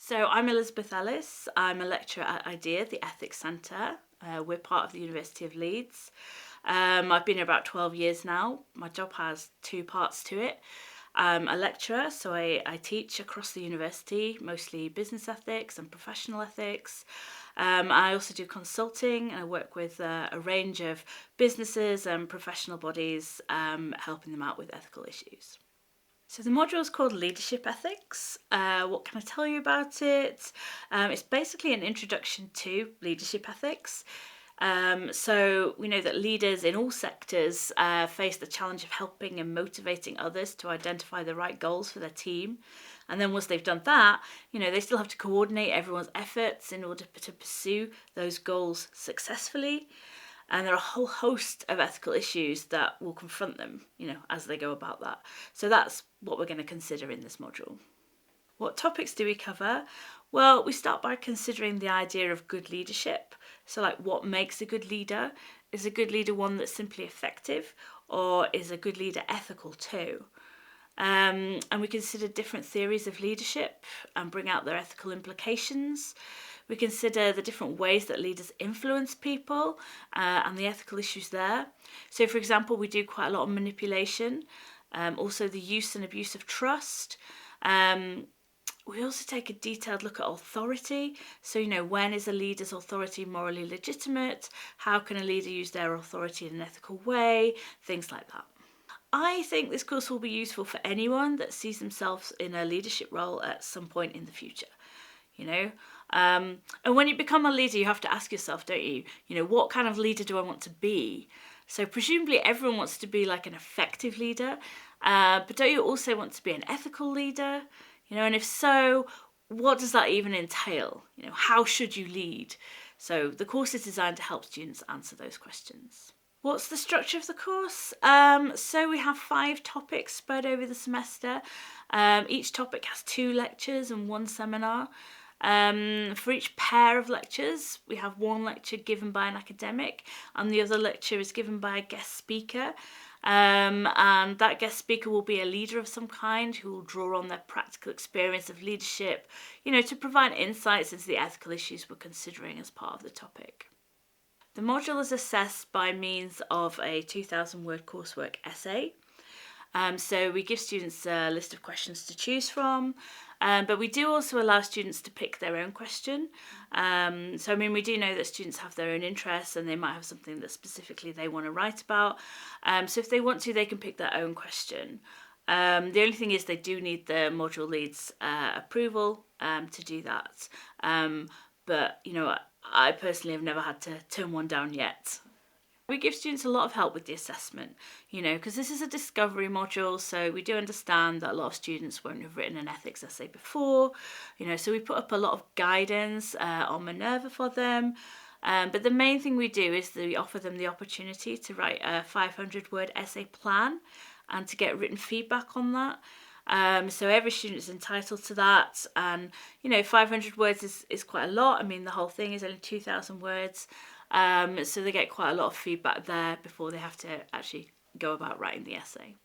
So I'm Elizabeth Ellis. I'm a lecturer at IDEA, the Ethics Centre. We're part of the University of Leeds. I've been here about 12 years now. My job has two parts to it. I'm a lecturer, so I teach across the university, mostly business ethics and professional ethics. I also do consulting, and I work with a range of businesses and professional bodies, helping them out with ethical issues. So the module is called Leadership Ethics. What can I tell you about it? It's basically an introduction to leadership ethics. So we know that leaders in all sectors face the challenge of helping and motivating others to identify the right goals for their team. And then once they've done that, they still have to coordinate everyone's efforts in order to pursue those goals successfully. And there are a whole host of ethical issues that will confront them, as they go about that. So that's what we're going to consider in this module. What topics do we cover? Well, we start by considering the idea of good leadership. So what makes a good leader? Is a good leader one that's simply effective, or is a good leader ethical too? And we consider different theories of leadership and bring out their ethical implications. We consider the different ways that leaders influence people and the ethical issues there. So, for example, we do quite a lot of manipulation, also the use and abuse of trust. We also take a detailed look at authority. So, when is a leader's authority morally legitimate? How can a leader use their authority in an ethical way? Things like that. I think this course will be useful for anyone that sees themselves in a leadership role at some point in the future. And when you become a leader, you have to ask yourself, don't you? What kind of leader do I want to be? So presumably everyone wants to be like an effective leader, but don't you also want to be an ethical leader? And if so, what does that even entail? How should you lead? So the course is designed to help students answer those questions. What's the structure of the course? So we have 5 topics spread over the semester. Each topic has 2 lectures and 1 seminar. For each pair of lectures, we have 1 lecture given by an academic and the other lecture is given by a guest speaker. And that guest speaker will be a leader of some kind who will draw on their practical experience of leadership, to provide insights into the ethical issues we're considering as part of the topic. The module is assessed by means of a 2,000-word coursework essay. So we give students a list of questions to choose from, but we do also allow students to pick their own question. We do know that students have their own interests and they might have something that specifically they want to write about. So if they want to, they can pick their own question. The only thing is they do need the module lead's approval to do that. But I personally have never had to turn one down yet. We give students a lot of help with the assessment, because this is a discovery module, so we do understand that a lot of students won't have written an ethics essay before, so we put up a lot of guidance on Minerva for them. But the main thing we do is that we offer them the opportunity to write a 500-word essay plan and to get written feedback on that. So every student is entitled to that, and 500 words is quite a lot. The whole thing is only 2,000 words, so they get quite a lot of feedback there before they have to actually go about writing the essay.